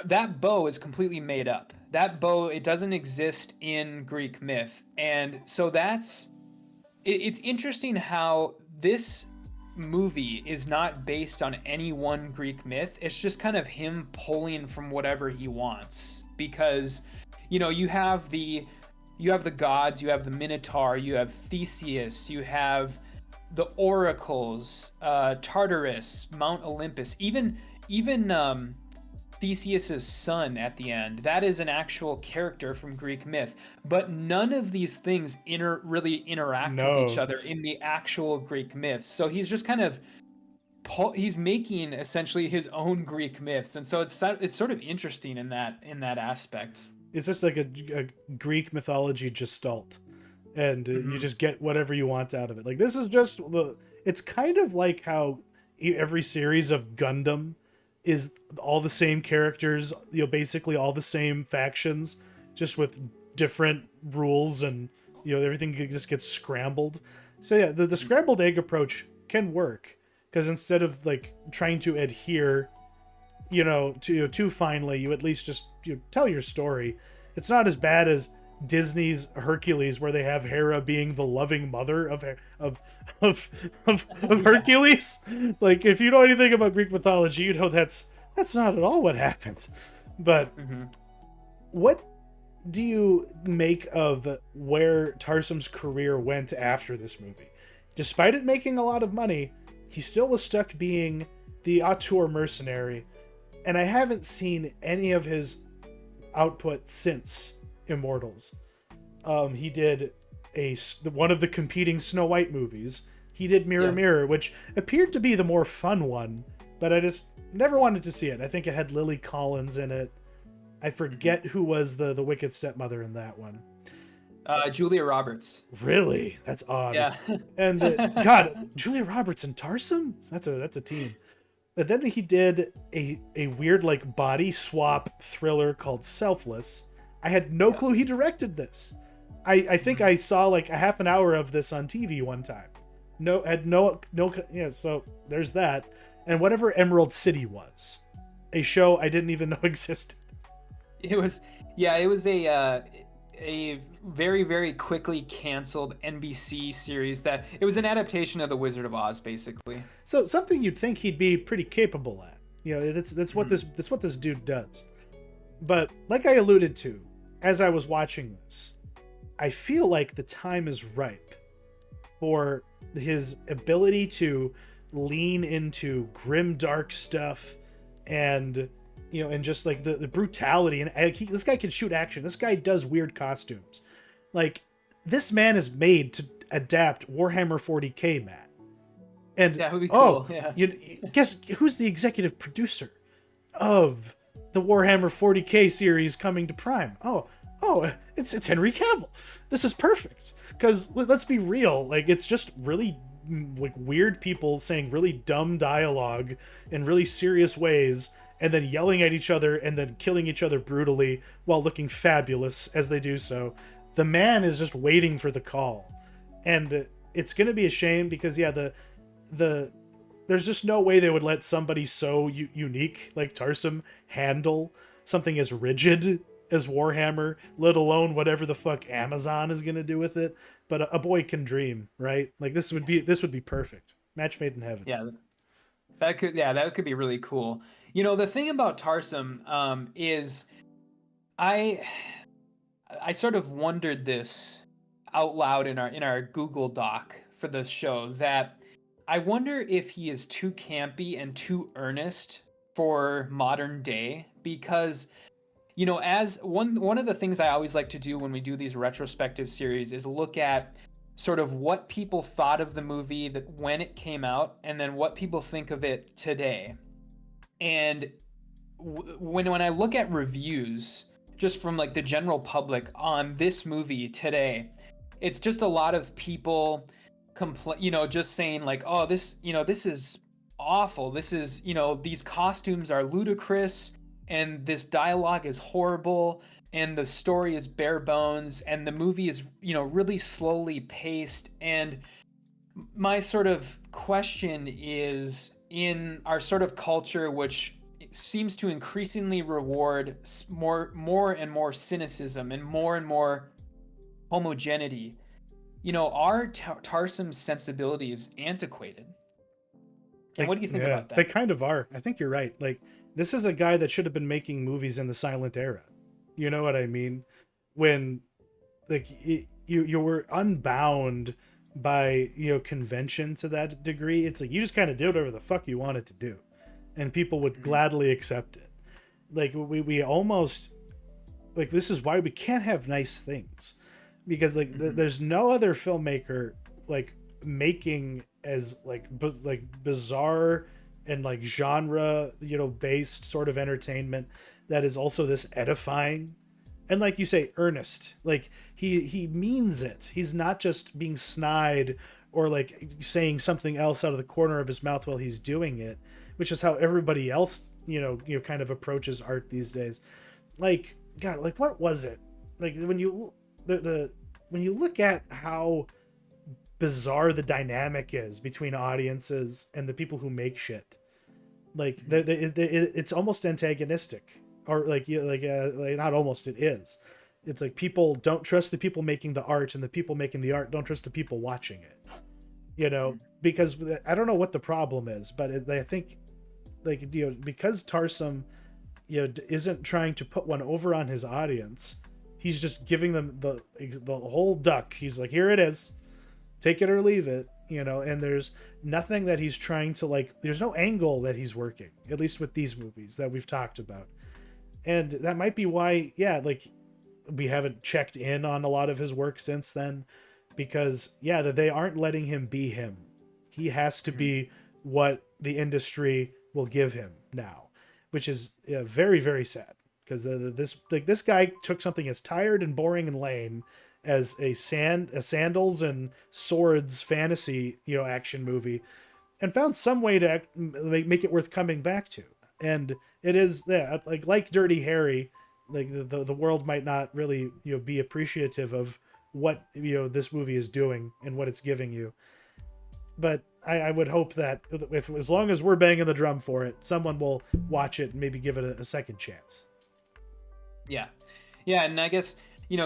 that bow is completely made up. That bow, it doesn't exist in Greek myth. And so it's interesting how this movie is not based on any one Greek myth. It's just kind of him pulling from whatever he wants. Because, you have the gods, you have the Minotaur, you have Theseus, you have the oracles, Tartarus, Mount Olympus, even Theseus's son at the end. That is an actual character from Greek myth. But none of these things really interact with each other in the actual Greek myths. So he's just kind of he's making essentially his own Greek myths, and so it's sort of interesting in that aspect. It's just like a Greek mythology gestalt. And you just get whatever you want out of it. Like, this is just it's kind of like how every series of Gundam is all the same characters, basically all the same factions, just with different rules, and everything just gets scrambled. So yeah, the scrambled egg approach can work, because instead of like trying to adhere too finely, you at least just tell your story. It's not as bad as Disney's Hercules, where they have Hera being the loving mother of Hercules. Like, if you know anything about Greek mythology, you know that's not at all what happened. But what do you make of where Tarsem's career went after this movie? Despite it making a lot of money, he still was stuck being the auteur mercenary, and I haven't seen any of his output since Immortals. He did one of the competing Snow White movies. He did Mirror, which appeared to be the more fun one, but I just never wanted to see it. I think it had Lily Collins in it. I forget who was the wicked stepmother in that one. Julia Roberts. Really? That's odd. Yeah. And God, Julia Roberts and Tarsem? That's a team. And then he did a weird like body swap thriller called Selfless. I had no clue he directed this. I think I saw like a half an hour of this on TV one time. So there's that. And whatever Emerald City was, a show I didn't even know existed. It was a very, very quickly canceled NBC series that it was an adaptation of The Wizard of Oz, basically. So something you'd think he'd be pretty capable at. That's what this dude does. But like I alluded to, as I was watching this, I feel like the time is ripe for his ability to lean into grim, dark stuff, and and just like the brutality. And this guy can shoot action. This guy does weird costumes. Like, this man is made to adapt Warhammer 40K, Matt. And that would be cool. Guess who's the executive producer of the Warhammer 40K series coming to Prime? Oh, it's Henry Cavill. This is perfect, because let's be real, like, it's just really like weird people saying really dumb dialogue in really serious ways, and then yelling at each other, and then killing each other brutally while looking fabulous as they do so. The man is just waiting for the call, and it's gonna be a shame because the there's just no way they would let somebody so unique like Tarsem handle something as rigid as Warhammer, let alone whatever the fuck Amazon is gonna do with it. But a boy can dream, right? Like this would be perfect. Match made in heaven. Yeah, that could be really cool. The thing about Tarsem is I I sort of wondered this out loud in our Google Doc for the show, that I wonder if he is too campy and too earnest for modern day, because as one of the things I always like to do when we do these retrospective series is look at sort of what people thought of the movie that when it came out, and then what people think of it today. And when I look at reviews just from like the general public on this movie today, it's just a lot of people just saying like, oh, this is awful. This is, these costumes are ludicrous, and this dialogue is horrible, and the story is bare bones, and the movie is, really slowly paced. And my sort of question is, in our sort of culture, which seems to increasingly reward more and more cynicism and more homogeneity, are Tarsem's sensibilities antiquated? And what do you think about that? They kind of are. I think you're right. Like, this is a guy that should have been making movies in the silent era. You know what I mean? When, like, you were unbound by, convention to that degree. It's like, you just kind of did whatever the fuck you wanted to do, and people would gladly accept it. Like, we almost, like, this is why we can't have nice things, because like there's no other filmmaker like making as like bizarre and like genre based sort of entertainment that is also this edifying and, like you say, earnest. Like he means it. He's not just being snide or like saying something else out of the corner of his mouth while he's doing it, which is how everybody else kind of approaches art these days. Like, God, like, what was it like when you when you look at how bizarre the dynamic is between audiences and the people who make shit, like it's almost antagonistic, or like not almost, it is. It's like people don't trust the people making the art, and the people making the art don't trust the people watching it, because I don't know what the problem is, but I think like, because Tarsem isn't trying to put one over on his audience. He's just giving them the whole duck. He's like, here it is, take it or leave it, and there's nothing that he's trying to, like, there's no angle that he's working, at least with these movies that we've talked about. And that might be why, like, we haven't checked in on a lot of his work since then, because that they aren't letting him be him. He has to be what the industry will give him now, which is very, very sad. Because this guy took something as tired and boring and lame as a sandals and swords fantasy action movie, and found some way to make it worth coming back to. And it is like Dirty Harry, like the world might not really be appreciative of what this movie is doing and what it's giving you. But I would hope that as long as we're banging the drum for it, someone will watch it and maybe give it a second chance. Yeah, and I guess,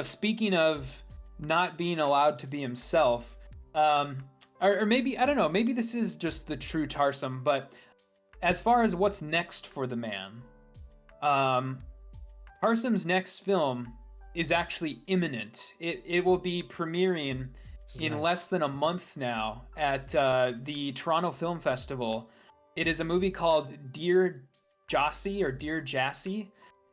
speaking of not being allowed to be himself, or maybe, I don't know, maybe this is just the true Tarsem, but as far as what's next for the man, Tarsem's next film is actually imminent. It will be premiering in less than a month now at the Toronto Film Festival. It is a movie called Dear Jassy,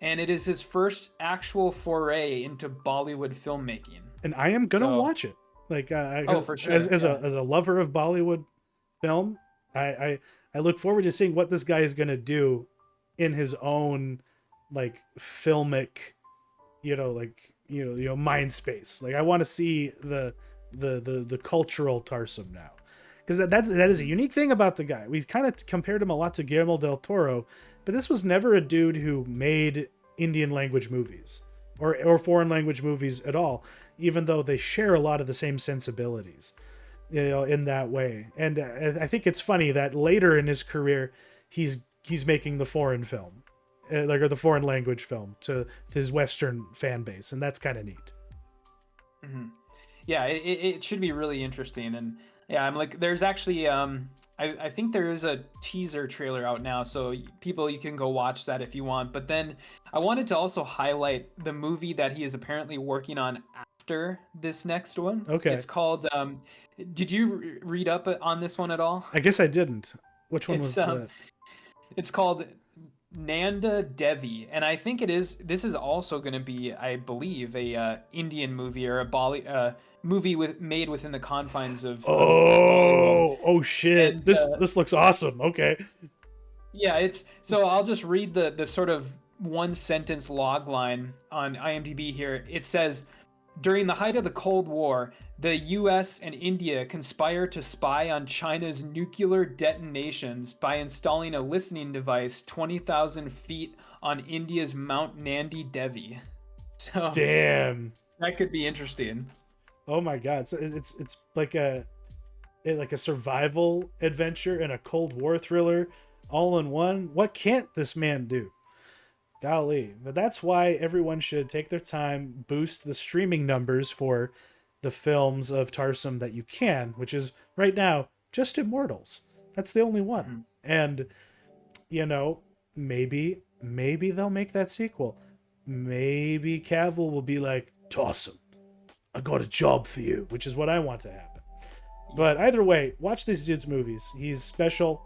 and it is his first actual foray into Bollywood filmmaking. And I am gonna watch it. Like, for sure. As a lover of Bollywood film, I look forward to seeing what this guy is gonna do in his own like filmic, mind space. Like, I want to see the cultural Tarsem now, because that is a unique thing about the guy. We've kind of compared him a lot to Guillermo del Toro, but this was never a dude who made Indian language movies or foreign language movies at all, even though they share a lot of the same sensibilities. in that way. And I think it's funny that later in his career, he's making the foreign film, or the foreign language film to his Western fan base, and that's kind of neat. Mm-hmm. Yeah, it should be really interesting. And yeah, I'm like, there's actually I think there is a teaser trailer out now, so people, you can go watch that if you want. But then I wanted to also highlight the movie that he is apparently working on after this next one. Okay. It's called did you read up on this one at all? I guess I didn't. Which one was that? It's called Nanda Devi, and I think this is also going to be, I believe, a Indian movie, or a movie made within the confines of oh shit. And, this looks awesome. Okay. Yeah, so I'll just read the sort of one sentence log line on IMDb here. It says, during the height of the Cold War, the US and India conspire to spy on China's nuclear detonations by installing a listening device 20,000 feet on India's Mount Nandi Devi. So damn, that could be interesting. Oh my god, so it's like a survival adventure and a Cold War thriller all in one. What can't this man do? Golly. But that's why everyone should take their time, boost the streaming numbers for the films of Tarsem that you can, which is right now just Immortals. That's the only one. Mm-hmm. And maybe they'll make that sequel. Maybe Cavill will be like, Tarsem, I got a job for you, which is what I want to happen. But either way, watch this dude's movies. He's special,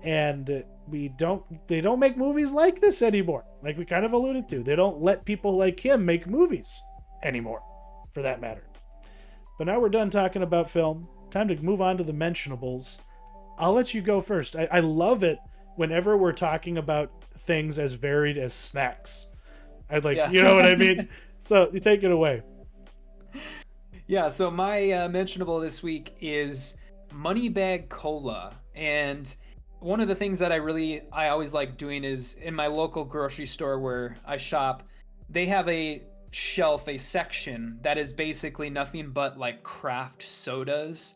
and they don't make movies like this anymore. Like we kind of alluded to. They don't let people like him make movies anymore, for that matter. But now we're done talking about film. Time to move on to the mentionables. I'll let you go first. I love it whenever we're talking about things as varied as snacks. You know what I mean? So you take it away. Yeah, so my mentionable this week is MoneyBag Cola. And one of the things that I always like doing is in my local grocery store where I shop, they have a section that is basically nothing but like craft sodas.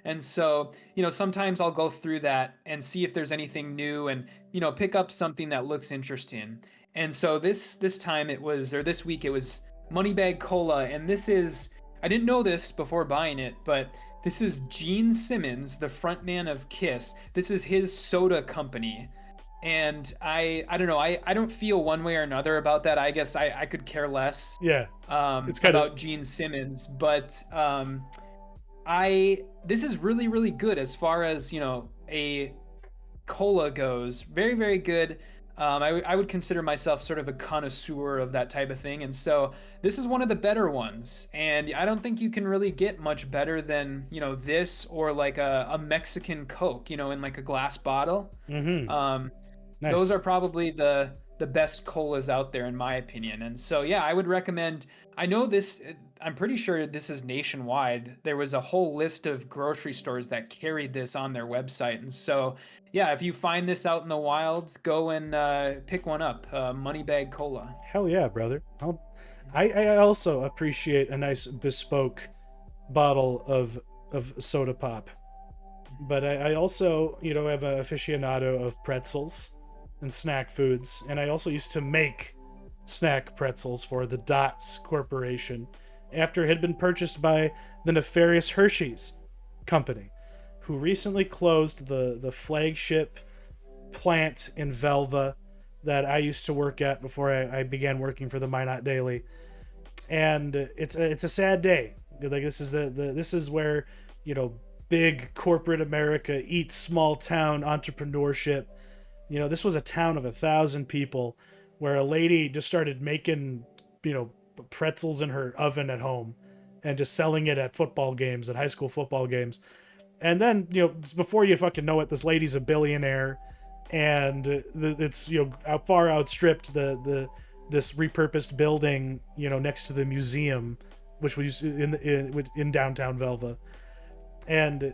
And so, sometimes I'll go through that and see if there's anything new and, pick up something that looks interesting. And so this week it was MoneyBag Cola, and this is, I didn't know this before buying it, but this is Gene Simmons, the frontman of Kiss. This is his soda company. And I don't know, I don't feel one way or another about that. I guess I could care less. Yeah. It's about Gene Simmons, but this is really, really good as far as, a cola goes. Very, very good. I would consider myself sort of a connoisseur of that type of thing. And so this is one of the better ones. And I don't think you can really get much better than, this or like a Mexican Coke, in like a glass bottle. Mm-hmm. Nice. Those are probably the best colas out there in my opinion. And so, yeah, I would recommend, I'm pretty sure this is nationwide. There was a whole list of grocery stores that carried this on their website. And so, yeah, if you find this out in the wild, go and pick one up. MoneyBag Cola. Hell yeah, brother. I also appreciate a nice bespoke bottle of soda pop. But I also, have an aficionado of pretzels and snack foods. And I also used to make snack pretzels for the Dots Corporation after it had been purchased by the nefarious Hershey's company, who recently closed the flagship plant in Velva that I used to work at before I began working for the Minot Daily. And it's a sad day. Like this is where, big corporate America eats small town entrepreneurship. This was a town of 1,000 people where a lady just started making, pretzels in her oven at home and just selling it at football games, at high school football games. And then, before you fucking know it, this lady's a billionaire, and it's, far outstripped this repurposed building, next to the museum, which was in downtown Velva. And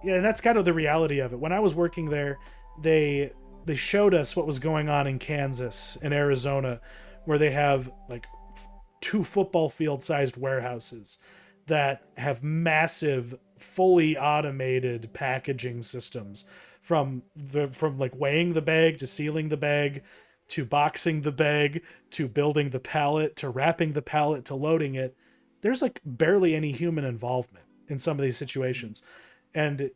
that's kind of the reality of it. When I was working there, they showed us what was going on in Kansas and Arizona, where they have like 2 football field sized warehouses. that have massive, fully automated packaging systems, from like weighing the bag to sealing the bag to boxing the bag to building the pallet to wrapping the pallet to loading it. There's like barely any human involvement in some of these situations. And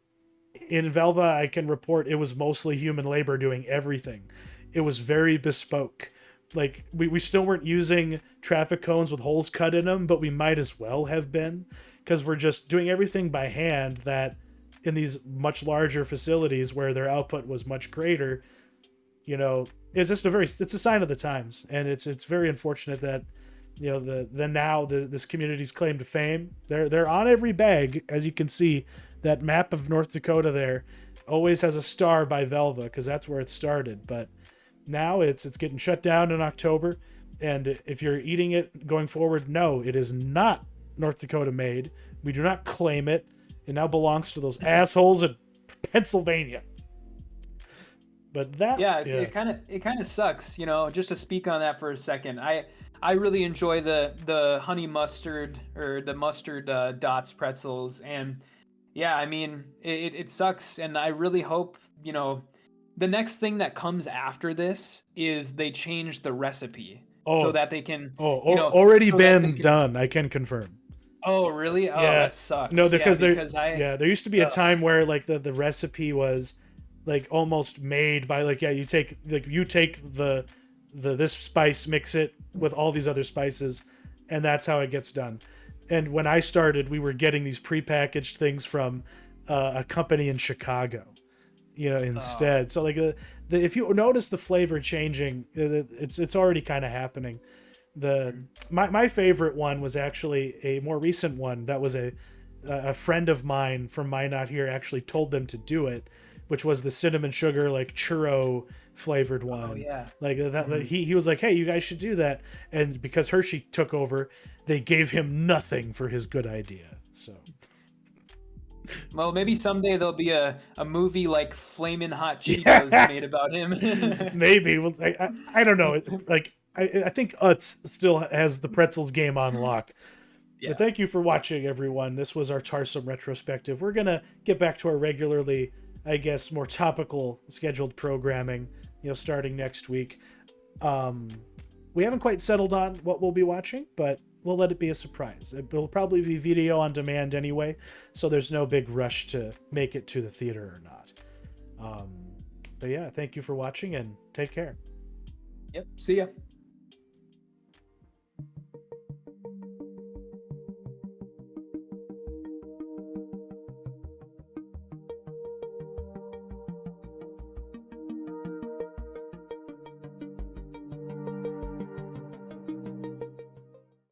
in Velva, I can report it was mostly human labor doing everything. It was very bespoke. Like, we still weren't using traffic cones with holes cut in them, but we might as well have been, because we're just doing everything by hand. That in these much larger facilities where their output was much greater, you know, it's just it's a sign of the times. And it's very unfortunate that, you know, this community's claim to fame, they're on every bag. As you can see, that map of North Dakota there always has a star by Velva, because that's where it started. But now it's getting shut down in October, and if you're eating it going forward, no, it is not North Dakota made. We do not claim it. It now belongs to those assholes in Pennsylvania. But that, it kind of sucks, you know. Just to speak on that for a second, I really enjoy the honey mustard, or the mustard dots pretzels, and yeah, I mean, it sucks, and I really hope, you know, the next thing that comes after this is they change the recipe so that they can. Already been done. I can confirm. Oh, really? Oh, yeah. That sucks. No, because there used to be a time where like the recipe was like almost made by like, you take the this spice, mix it with all these other spices, and that's how it gets done. And when I started, we were getting these prepackaged things from a company in Chicago, you know, instead. So like if you notice the flavor changing, it's already kind of happening. My favorite one was actually a more recent one that was a friend of mine from Minot here actually told them to do it, which was the cinnamon sugar like churro flavored one. Oh yeah. Like that. Mm-hmm. He was like, hey, you guys should do that. And because Hershey took over, they gave him nothing for his good idea. So. Well, maybe someday there'll be a movie like Flamin' Hot Cheetos made about him. Maybe. Well, I don't know. I think Utz still has the Pretzels game on lock. Yeah. But thank you for watching, everyone. This was our Tarsem Retrospective. We're going to get back to our regularly, I guess, more topical scheduled programming, you know, starting next week. We haven't quite settled on what we'll be watching, but we'll let it be a surprise. It will probably be video on demand anyway, so there's no big rush to make it to the theater or not. But yeah, thank you for watching, and take care. Yep. See ya.